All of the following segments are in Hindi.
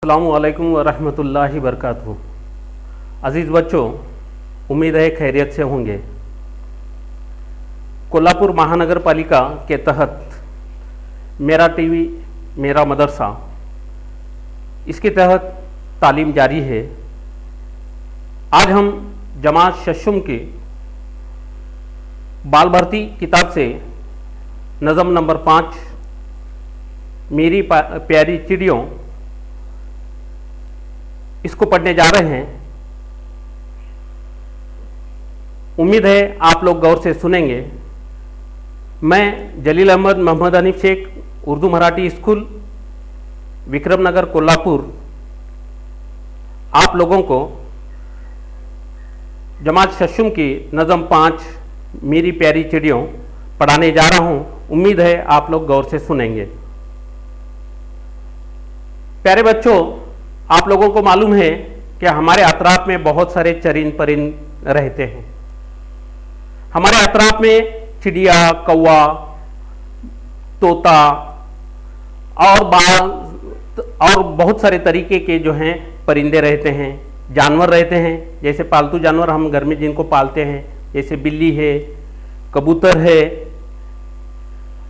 अस्सलामुअलैकुम वरहमतुल्लाहि वबरकातुहू। अज़ीज़ बच्चों, उम्मीद है खैरियत से होंगे। कोल्हापुर महानगर पालिका के तहत मेरा टीवी मेरा मदरसा, इसके तहत तालीम जारी है। आज हम जमात शशुम की बाल भारती किताब से नज़म नंबर 5 मेरी प्यारी चिड़ियों, इसको पढ़ने जा रहे हैं। उम्मीद है आप लोग गौर से सुनेंगे। मैं जलील अहमद मोहम्मद हनीफ शेख, उर्दू मराठी स्कूल, विक्रम नगर, कोल्हापुर, आप लोगों को जमात शशुम की नज़म 5 मेरी प्यारी चिड़ियों पढ़ाने जा रहा हूं। उम्मीद है आप लोग गौर से सुनेंगे। प्यारे बच्चों, आप लोगों को मालूम है कि हमारे अतराफ में बहुत सारे चरिंद परिंद रहते हैं। हमारे अतराफ में चिड़िया, कौवा, तोता और बहुत सारे तरीके के जो हैं परिंदे रहते हैं, जानवर रहते हैं। जैसे पालतू जानवर हम घर में जिनको पालते हैं, जैसे बिल्ली है, कबूतर है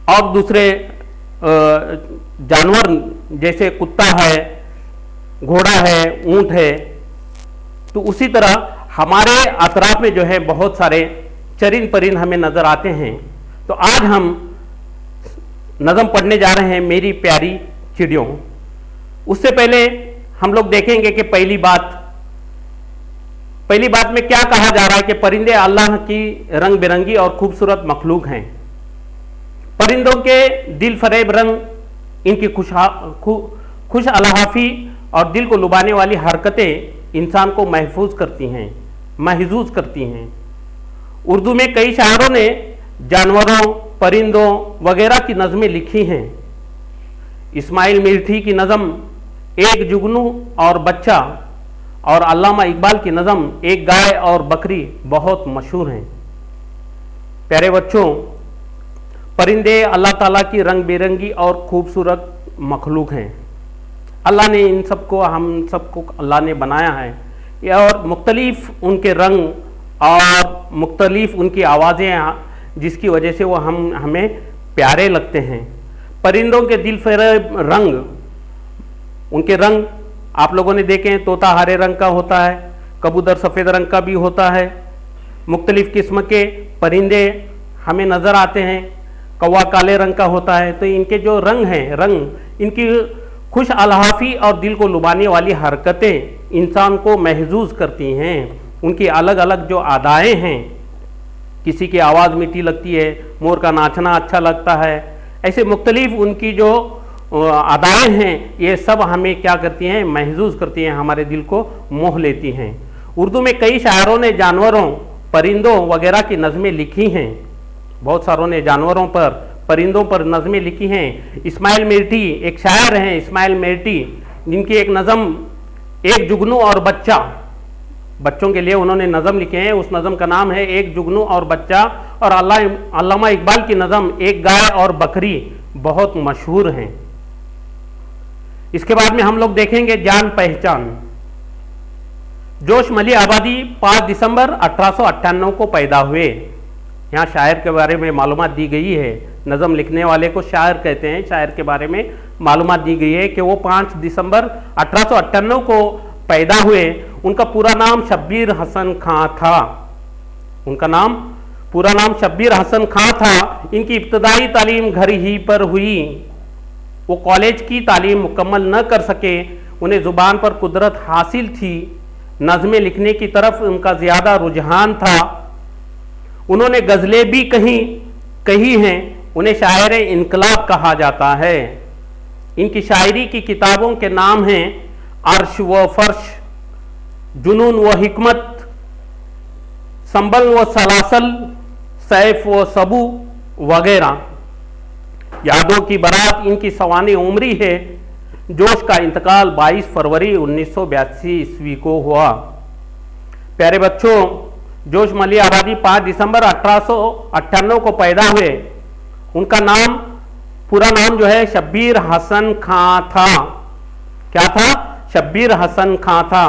और दूसरे जानवर जैसे कुत्ता है, घोड़ा है, ऊंट है। तो उसी तरह हमारे अतराफ में जो है बहुत सारे चरिंद परिंद हमें नजर आते हैं। तो आज हम नज़म पढ़ने जा रहे हैं मेरी प्यारी चिड़ियों। उससे पहले हम लोग देखेंगे कि पहली बात में क्या कहा जा रहा है कि परिंदे अल्लाह की रंग बिरंगी और खूबसूरत मखलूक हैं। परिंदों के दिल फरेब रंग, इनकी खुश अलहाफी और दिल को लुभाने वाली हरकतें इंसान को महफूज करती हैं। उर्दू में कई शायरों ने जानवरों, परिंदों वगैरह की नज़में लिखी हैं। इस्माइल मीठी की नज़म एक जुगनू और बच्चा और अल्लामा इकबाल की नज़म एक गाय और बकरी बहुत मशहूर हैं। प्यारे बच्चों, परिंदे अल्लाह ताला की रंग बिरंगी और खूबसूरत मखलूक हैं। अल्लाह ने इन सबको, हम सबको अल्लाह ने बनाया है और मुख्तलिफ उनके रंग और मुख्तलिफ उनकी आवाज़ें, जिसकी वजह से वो हमें प्यारे लगते हैं। परिंदों के दिल फरेब रंग, उनके रंग आप लोगों ने देखे हैं। तोता हरे रंग का होता है, कबूतर सफ़ेद रंग का भी होता है। मुख्तलिफ किस्म के परिंदे हमें नज़र आते हैं। कौवा काले रंग का होता है। तो इनके जो रंग हैं, इनकी खुश अलहाफी और दिल को लुभाने वाली हरकतें इंसान को महजूज करती हैं। उनकी अलग अलग जो अदाएँ हैं, किसी की आवाज़ मीठी लगती है, मोर का नाचना अच्छा लगता है, ऐसे मुख्तलिफ उनकी जो अदाएँ हैं, ये सब हमें क्या करती हैं, महजूज करती हैं, हमारे दिल को मोह लेती हैं। उर्दू में कई शायरों ने जानवरों, परिंदों वगैरह की नज़में लिखी हैं। बहुत सारों ने जानवरों पर, परिंदों पर नज़में लिखी हैं। इस्माइल मीठी एक शायर हैं, इस्माइल मीठी, जिनकी एक नज़म एक जुगनू और बच्चा, बच्चों के लिए उन्होंने नज़म लिखे हैं। उस नज़म का नाम है एक जुगनू और बच्चा। और अल्लामा इकबाल की नज़म एक गाय और बकरी बहुत मशहूर हैं। इसके बाद में हम लोग देखेंगे जान पहचान। जोश मली आबादी 5 दिसंबर 1898 को पैदा हुए। यहाँ शायर के बारे में मालूमात दी गई है। नज़म लिखने वाले को शायर कहते हैं। शायर के बारे में मालूमात दी गई है कि वो 5 दिसंबर 1898 को पैदा हुए। उनका पूरा नाम शब्बीर हसन खां था। उनका पूरा नाम शब्बीर हसन खां था। इनकी इब्तदाई तालीम घर ही पर हुई। वो कॉलेज की तालीम मुकम्मल न कर सके। उन्हें ज़ुबान पर कुदरत हासिल थी। नज़में लिखने की तरफ उनका ज़्यादा रुझान था। उन्होंने गज़लें भी कही हैं। उन्हें शायर इनकलाब कहा जाता है। इनकी शायरी की किताबों के नाम हैं अर्श व फर्श, जुनून व हिकमत, संबल व सलासल, सैफ व सबू वगैरह। यादों की बारात इनकी सवानी उम्री है। जोश का इंतकाल 22 फरवरी 1982 ईस्वी को हुआ। प्यारे बच्चों, जोश मली आबादी 5 दिसंबर 1898 को पैदा हुए। उनका पूरा नाम जो है शब्बीर हसन खां था। क्या था? शब्बीर हसन खां था।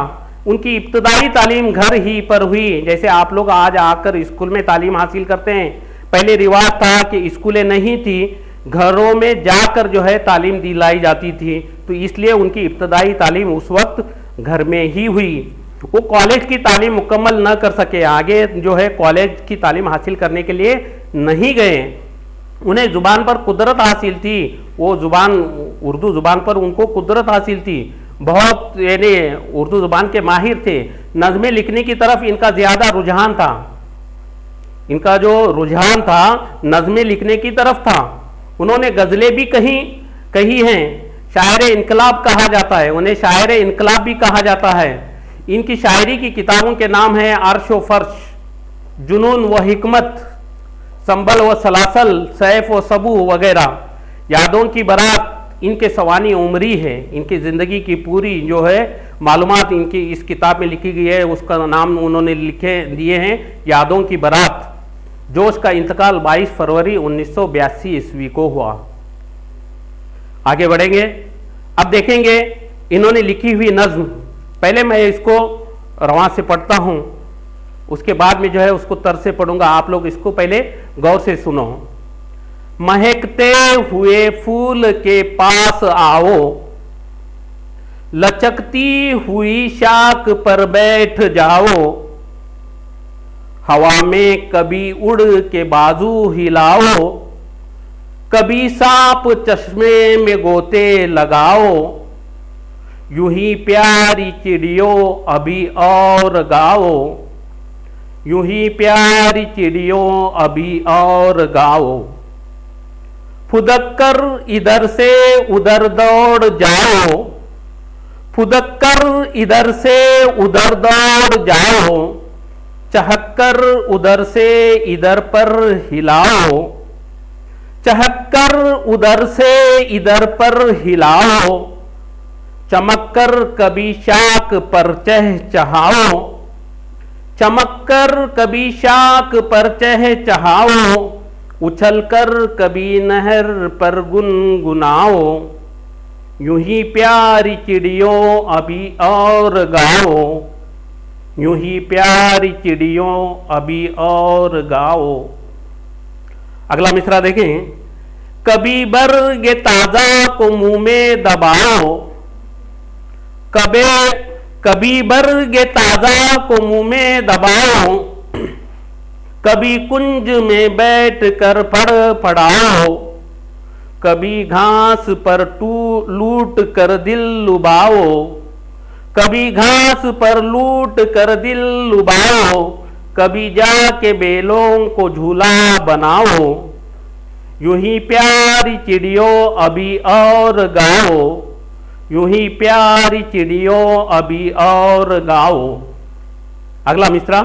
उनकी इब्तदाई तालीम घर ही पर हुई। जैसे आप लोग आज आकर स्कूल में तालीम हासिल करते हैं, पहले रिवाज था कि स्कूलें नहीं थी, घरों में जाकर जो है तालीम दिलाई जाती थी, तो इसलिए उनकी इब्तदाई तालीम उस वक्त घर में ही हुई। वो कॉलेज की तालीम मुकम्मल न कर सके, आगे जो है कॉलेज की तालीम हासिल करने के लिए नहीं गए। उन्हें जुबान पर कुदरत हासिल थी, वो जुबान उर्दू जुबान पर उनको कुदरत हासिल थी, बहुत यानी उर्दू जुबान के माहिर थे। नज़में लिखने की तरफ इनका ज़्यादा रुझान था, इनका जो रुझान था नज़में लिखने की तरफ था। उन्होंने गज़लें भी कही हैं, शायर इनकलाब कहा जाता है, उन्हें शायर इनकलाब भी कहा जाता है। इनकी शायरी की किताबों के नाम हैं अर्श व फर्श, जुनून व हिकमत, संबल व सलासल, सैफ व सबू वगैरह। यादों की बारात इनके सवानी उमरी है। इनकी ज़िंदगी की पूरी जो है मालूमात इनकी इस किताब में लिखी गई है, उसका नाम उन्होंने दिए हैं यादों की बारात। जोश का इंतकाल 22 फरवरी 1982 ईस्वी को हुआ। आगे बढ़ेंगे, अब देखेंगे इन्होंने लिखी हुई नज्म। पहले मैं इसको रवां से पढ़ता हूं, उसके बाद में जो है उसको तर से पढ़ूंगा। आप लोग इसको पहले गौर से सुनो। महकते हुए फूल के पास आओ, लचकती हुई शाख पर बैठ जाओ, हवा में कभी उड़ के बाजू हिलाओ, कभी सांप चश्मे में गोते लगाओ, यूं ही प्यारी चिड़ियों अभी और गाओ, यूं ही प्यारी चिड़ियों अभी और गाओ। फुदक कर इधर से उधर दौड़ जाओ, फुदक कर इधर से उधर दौड़ जाओ, चहक कर उधर से इधर पर हिलाओ, चहक कर उधर से इधर पर हिलाओ, चमक कर कभी शाख पर चहचहाओ, चमक कर कभी शाख पर चहचहाओ, उछल कर कभी नहर पर गुनगुनाओ, यूं ही प्यारी चिड़ियों अभी और गाओ, यूं ही प्यारी चिड़ियों अभी और गाओ। अगला मिसरा देखें। कभी बर्ग ताजा को मुंह में दबाओ, कभी बर्ग ताजा को मुंह में दबाओ, कभी कुंज में बैठ कर फड़फड़ाओ, कभी घास पर लूट कर दिल लुभाओ, कभी घास पर लूट कर दिल लुभाओ, कभी जाके बेलों को झूला बनाओ, यूं ही प्यारी चिड़ियों अभी और गाओ, यूं ही प्यारी चिड़ियों अभी और गाओ। अगला मिसरा।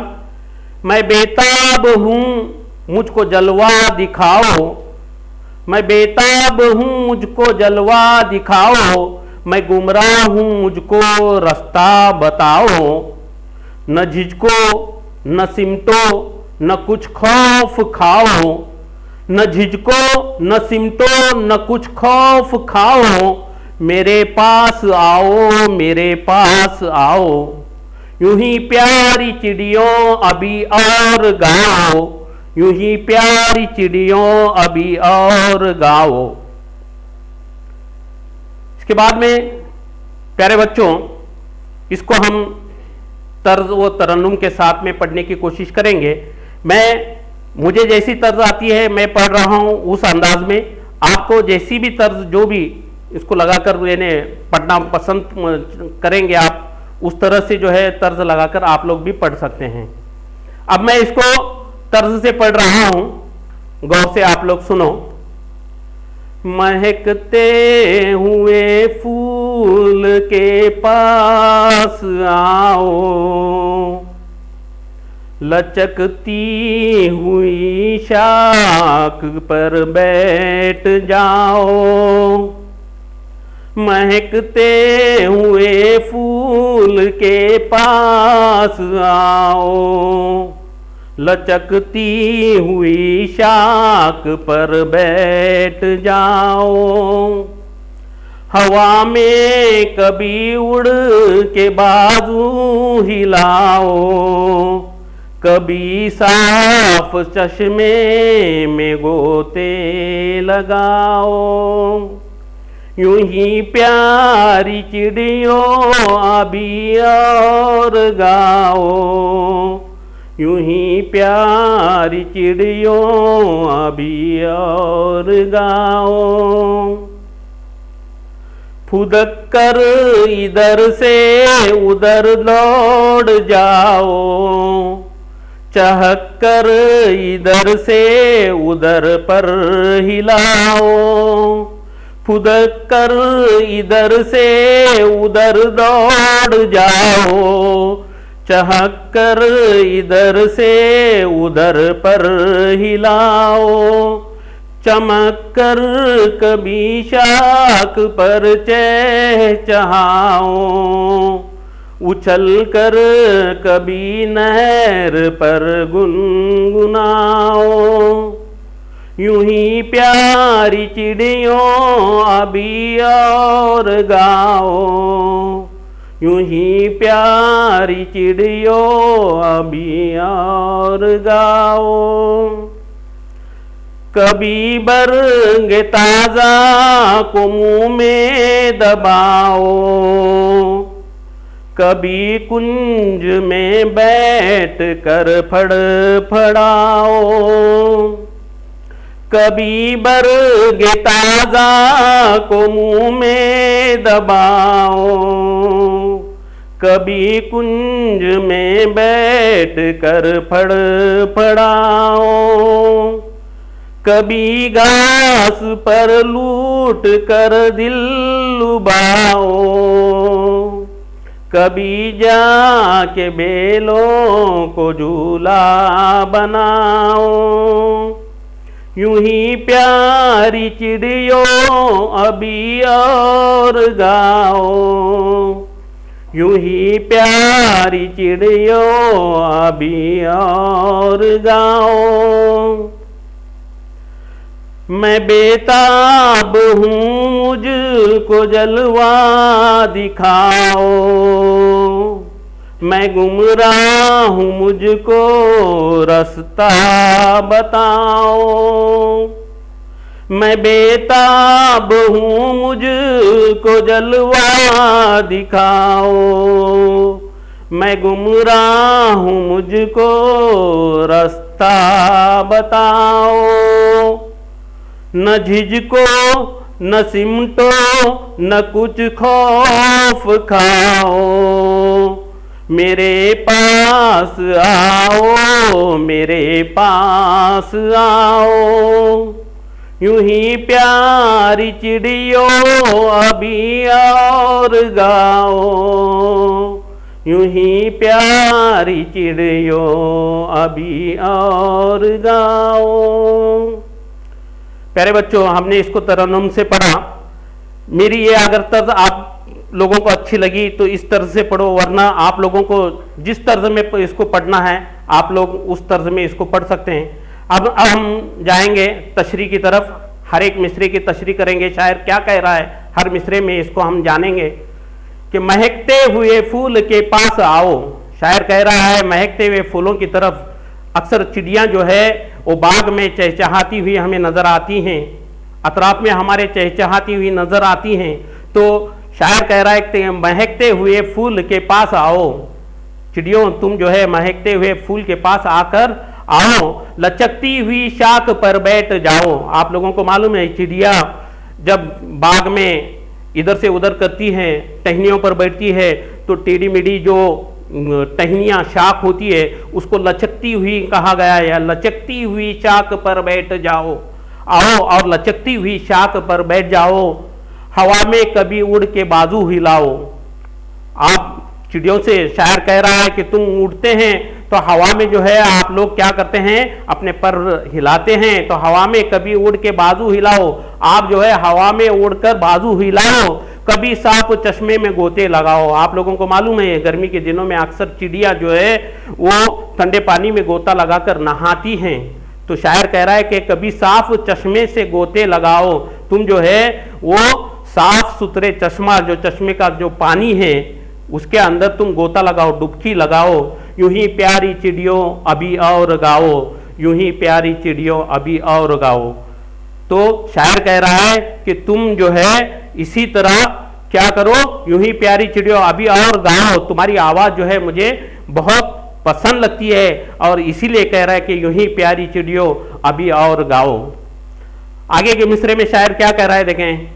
मैं बेताब हूं मुझको जलवा दिखाओ, मैं बेताब हूं मुझको जलवा दिखाओ, मैं गुमराह हूं मुझको रास्ता बताओ, न झिझको न सिमटो न कुछ खौफ खाओ, न झिझको न सिमटो न कुछ खौफ खाओ, मेरे पास आओ मेरे पास आओ, यूं ही प्यारी चिड़ियों अभी और गाओ, यूं ही प्यारी चिड़ियों अभी और गाओ। इसके बाद में प्यारे बच्चों, इसको हम तर्ज व तरन्नुम के साथ में पढ़ने की कोशिश करेंगे। मुझे जैसी तर्ज आती है मैं पढ़ रहा हूं उस अंदाज में, आपको जैसी भी तर्ज जो भी इसको लगाकर पढ़ना पसंद करेंगे आप, उस तरह से जो है तर्ज लगाकर आप लोग भी पढ़ सकते हैं। अब मैं इसको तर्ज से पढ़ रहा हूं, गौर से आप लोग सुनो। महकते हुए फूल के पास आओ, लचकती हुई शाख पर बैठ जाओ, महकते हुए फूल के पास आओ, लचकती हुई शाख पर बैठ जाओ, हवा में कभी उड़ के बाजू हिलाओ, कभी साफ चश्मे में गोते लगाओ। यूं ही प्यारी चिड़ियों अभी और गाओ, यूं ही प्यारी चिड़ियों अभी और गाओ। फुदक कर इधर से उधर लौट जाओ, चहक कर इधर से उधर पर हिलाओ। फुदक कर इधर से उधर दौड़ जाओ, चहक कर इधर से उधर पर हिलाओ। चमक कर कभी शाख पर चहचहाओ, उछल कर कभी नहर पर गुनगुनाओ। यूं ही प्यारी चिड़ियों अभी और गाओ, यूं ही प्यारी चिड़ियों अभी और गाओ। कभी बरंग ताजा को मुंह में दबाओ, कभी कुंज में बैठ कर फड़फड़ाओ। कभी बरंग ताजा को मुंह में दबाओ, कभी कुंज में बैठ कर फड़फड़ाओ। कभी घास पर लूट कर दिल लुभाओ, कभी जाके बेलों को झूला बनाओ। यूं ही प्यारी चिड़ियों अभी और गाओ, यूं ही प्यारी चिड़ियों अभी और गाओ। मैं बेताब हूँ मुझको जलवा दिखाओ, मैं गुमराह हूँ मुझको रास्ता बताओ। मैं बेताब हूँ मुझको जलवा दिखाओ, मैं गुमराह हूँ मुझको रास्ता बताओ। न झिझको न सिमटो न कुछ खौफ खाओ, मेरे पास आओ, मेरे पास आओ। यूं ही प्यारी चिड़ियों अभी और गाओ, यूं ही प्यारी चिड़ियों अभी और गाओ। प्यारे बच्चों, हमने इसको तरन्नुम से पढ़ा। मेरी ये अगर तर्ज आप लोगों को अच्छी लगी तो इस तर्ज से पढ़ो, वरना आप लोगों को जिस तर्ज में इसको पढ़ना है आप लोग उस तर्ज में इसको पढ़ सकते हैं। अब हम जाएंगे तशरी की तरफ, हर एक मिसरे की तशरी करेंगे। शायर क्या कह रहा है हर मिसरे में, इसको हम जानेंगे कि महकते हुए फूल के पास आओ। शायर कह रहा है महकते हुए फूलों की तरफ। अक्सर चिड़ियाँ जो है वो बाग में चहचहाती हुई हमें नजर आती हैं, अतराफ में हमारे चहचहाती हुई नजर आती हैं। तो शायर कह रहा है कि महकते हुए फूल के पास आओ। चिड़ियों तुम जो है महकते हुए फूल के पास आकर आओ, लचकती हुई शाख पर बैठ जाओ। आप लोगों को मालूम है चिड़िया जब बाग में इधर से उधर करती है, टहनियों पर बैठती है, तो टेढ़ी मेढ़ी जो टहनियाँ शाख होती है उसको लचकती हुई कहा गया है, या लचकती हुई शाख पर बैठ जाओ। आओ और लचकती हुई शाख पर बैठ जाओ, हवा में कभी उड़ के बाजू हिलाओ। आप चिड़ियों से शायर कह रहा है कि तुम उड़ते हैं तो हवा में जो है आप लोग क्या करते हैं, अपने पर हिलाते हैं। तो हवा में कभी उड़ के बाजू हिलाओ, आप जो है हवा में उड़कर बाजू हिलाओ, कभी साफ चश्मे में गोते लगाओ। आप लोगों को मालूम है गर्मी के दिनों में अक्सर चिड़िया जो है वो ठंडे पानी में गोता लगाकर नहाती हैं। तो शायर कह रहा है कि कभी साफ चश्मे से गोते लगाओ, तुम जो है वो साफ सुथरे चश्मा, जो चश्मे का जो पानी है उसके अंदर तुम गोता लगाओ, डुबकी लगाओ। यूं ही प्यारी चिड़ियों अभी और गाओ, यूं ही प्यारी चिड़ियों अभी और गाओ। तो शायर कह रहा है कि तुम जो है इसी तरह क्या करो, यूं ही प्यारी चिड़ियों अभी और गाओ। तुम्हारी आवाज जो है मुझे बहुत पसंद लगती है और इसीलिए कह रहा है कि यूं ही प्यारी चिड़ियों अभी और गाओ। आगे के मिसरे में शायर क्या कह रहा है देखें,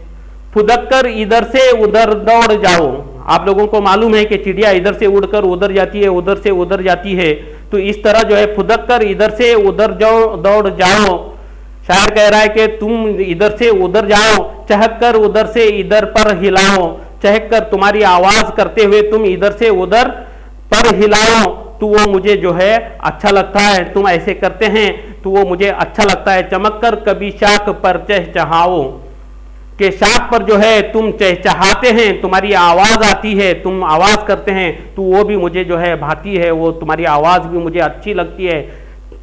फुदक कर इधर से उधर दौड़ जाओ। आप लोगों को मालूम है कि चिड़िया इधर से उड़कर उधर जाती है, उधर से उधर जाती है। तो इस तरह जो है फुदक कर इधर से उधर दौड़ जाओ। शायर कह रहा है कि तुम इधर से उधर जाओ, चहक कर उधर से इधर पर हिलाओ। चहक कर तुम्हारी आवाज करते हुए तुम इधर से उधर पर हिलाओ, तो वो मुझे जो है अच्छा लगता है। तुम ऐसे करते हैं तो वो मुझे अच्छा लगता है। चमक कर कभी शाख पर चहचहाओ, के शाख पर जो है तुम चहचहाते हैं, तुम्हारी आवाज आती है, तुम आवाज करते हैं तो वो भी मुझे जो है भाती है, वो तुम्हारी आवाज भी मुझे अच्छी लगती है।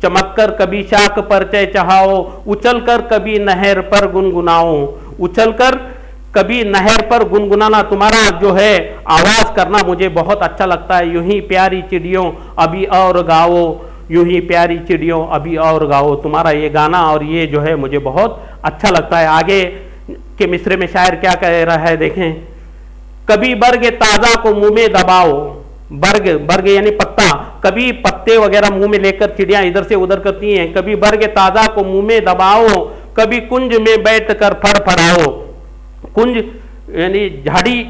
चमक कर कभी शाख पर चहचहाओ, उछल कर कभी नहर पर गुनगुनाओ। उछल कर कभी नहर पर गुनगुनाना, तुम्हारा जो है आवाज करना मुझे बहुत अच्छा लगता है। यूं ही प्यारी चिड़ियों अभी और गाओ, यूं ही प्यारी चिड़ियों अभी और गाओ। तुम्हारा ये गाना और ये जो है मुझे बहुत अच्छा लगता है। आगे के मिसरे में शायर क्या कह रहा है देखें, कभी बर्ग ताजा को मुंह में दबाओ। बर्ग यानी पत्ता, कभी पत्ते वगैरह मुंह में लेकर चिड़िया इधर से उधर करती हैं। कभी बर्ग ताजा को मुंह में दबाओ, कभी कुंज में बैठकर फड़फड़ाओ। कुंज यानी झाड़ी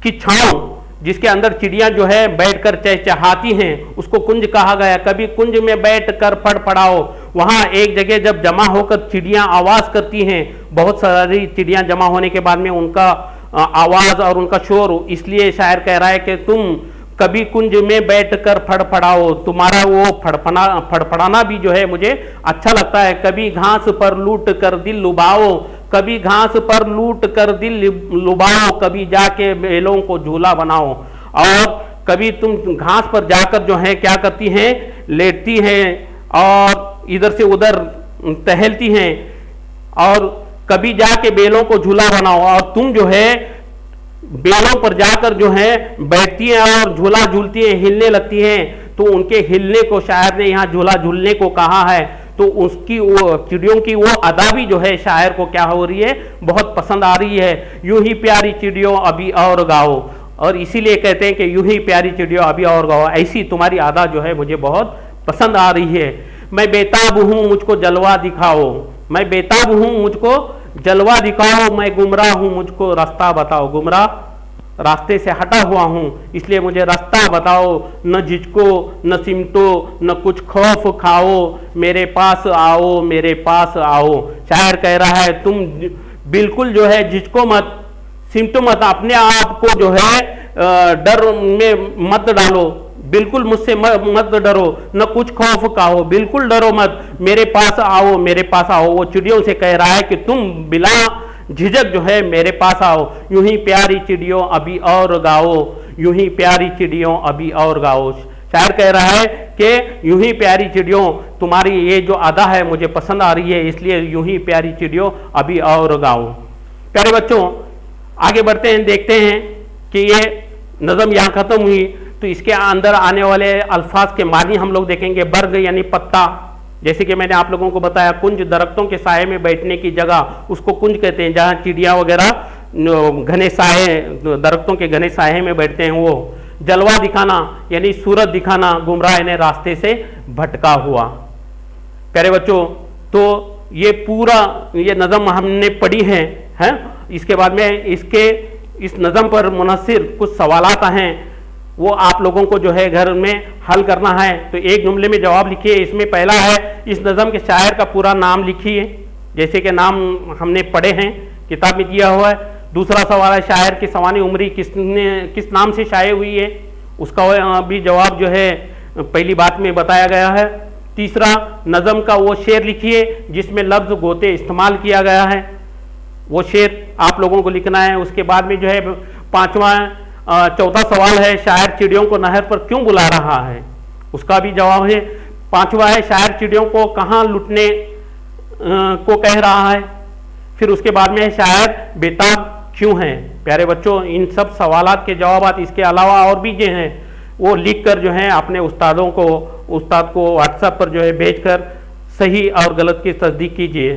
की छांव जिसके अंदर चिड़िया जो है बैठकर चहचहाती हैं, उसको कुंज कहा गया। कभी कुंज में बैठकर फड़फड़ाओ, वहां एक जगह जब जमा होकर चिड़िया आवाज करती हैं, बहुत सारी चिड़िया जमा होने के बाद में उनका आवाज और उनका शोर, इसलिए शायर कह रहा है कि तुम कभी कुंज में बैठकर फड़फड़ाओ। तुम्हारा वो फड़फड़ाना भी जो है मुझे अच्छा लगता है। कभी घास पर लूट कर दिल लुभाओ, कभी घास पर लूट कर दिल लुभाओ, कभी जाके बैलों को झूला बनाओ। और कभी तुम घास पर जाकर जो है क्या करती हैं, लेटती हैं और इधर से उधर टहलती हैं, और कभी जाके बैलों को झूला बनाओ। और तुम जो है बैलों पर जाकर जो है बैठती हैं और झूला झूलती हैं, हिलने लगती हैं। तो उनके हिलने को शायर ने यहाँ झूला झूलने को कहा है। तो उसकी वो चिड़ियों की वो अदा भी जो है शायर को क्या हो रही है, बहुत पसंद आ रही है। यूं ही प्यारी चिड़ियों अभी और गाओ, और इसीलिए कहते हैं कि यूं ही प्यारी चिड़ियों अभी और गाओ। ऐसी तुम्हारी अदा जो है मुझे बहुत पसंद आ रही है। मैं बेताब हूं मुझको जलवा दिखाओ, मैं बेताब हूं मुझको जलवा दिखाओ, मैं गुमराह हूं मुझको रास्ता बताओ। गुमराह रास्ते से हटा हुआ हूं, इसलिए मुझे रास्ता बताओ। न झिझको न सिमटो न कुछ खौफ खाओ, मेरे पास आओ मेरे पास आओ। शायर कह रहा है तुम बिल्कुल जो है झिझको मत, सिमटो मत, अपने आप को जो है डर में मत डालो, बिल्कुल मुझसे मत डरो। न कुछ खौफ खाओ, बिल्कुल डरो मत, मेरे पास आओ मेरे पास आओ। वो चिड़ियों से कह रहा है कि तुम बिना झिझक जो है मेरे पास आओ। यूं ही प्यारी चिड़ियों अभी और गाओ, यूं ही प्यारी चिड़ियों अभी और गाओ। शायर कह रहा है कि यूं ही प्यारी चिड़ियों, तुम्हारी ये जो अदा है मुझे पसंद आ रही है, इसलिए यूं ही प्यारी चिड़ियों अभी और गाओ। प्यारे बच्चों, आगे बढ़ते हैं, देखते हैं कि ये नज़म यहाँ खत्म हुई तो इसके अंदर आने वाले अल्फाज के मानी हम लोग देखेंगे। बर्ग यानी पत्ता, जैसे कि मैंने आप लोगों को बताया। कुंज दरख्तों के साये में बैठने की जगह, उसको कुंज कहते हैं, जहाँ चिड़िया वगैरह घने साये, दरख्तों के घने साये में बैठते हैं वो। जलवा दिखाना यानी सूरत दिखाना, गुमराह ने रास्ते से भटका हुआ। प्यारे बच्चों, तो ये पूरा ये नज़म हमने पढ़ी है? इसके बाद में इस नज़म पर मुनस्सिर कुछ सवालात हैं, वो आप लोगों को जो है घर में हल करना है। तो एक जुमले में जवाब लिखिए। इसमें पहला है, इस नज़म के शायर का पूरा नाम लिखिए, जैसे कि नाम हमने पढ़े हैं, किताब में दिया हुआ है। दूसरा सवाल है, शायर की सवानी उम्री किस नाम से शाये हुई है, उसका भी जवाब जो है पहली बात में बताया गया है। तीसरा, नज़म का वो शेर लिखिए जिसमें लफ्ज़ गोते इस्तेमाल किया गया है, वो शेर आप लोगों को लिखना है। उसके बाद में जो है चौथा सवाल है, शायर चिड़ियों को नहर पर क्यों बुला रहा है, उसका भी जवाब है। पांचवा है, शायर चिड़ियों को कहाँ लुटने को कह रहा है। फिर उसके बाद में शायर बेताब क्यों हैं? प्यारे बच्चों, इन सब सवालात के जवाब इसके अलावा और भी जो हैं वो लिख कर जो है अपने उस्ताद को व्हाट्सएप पर जो है भेजकर सही और गलत की तस्दीक कीजिए।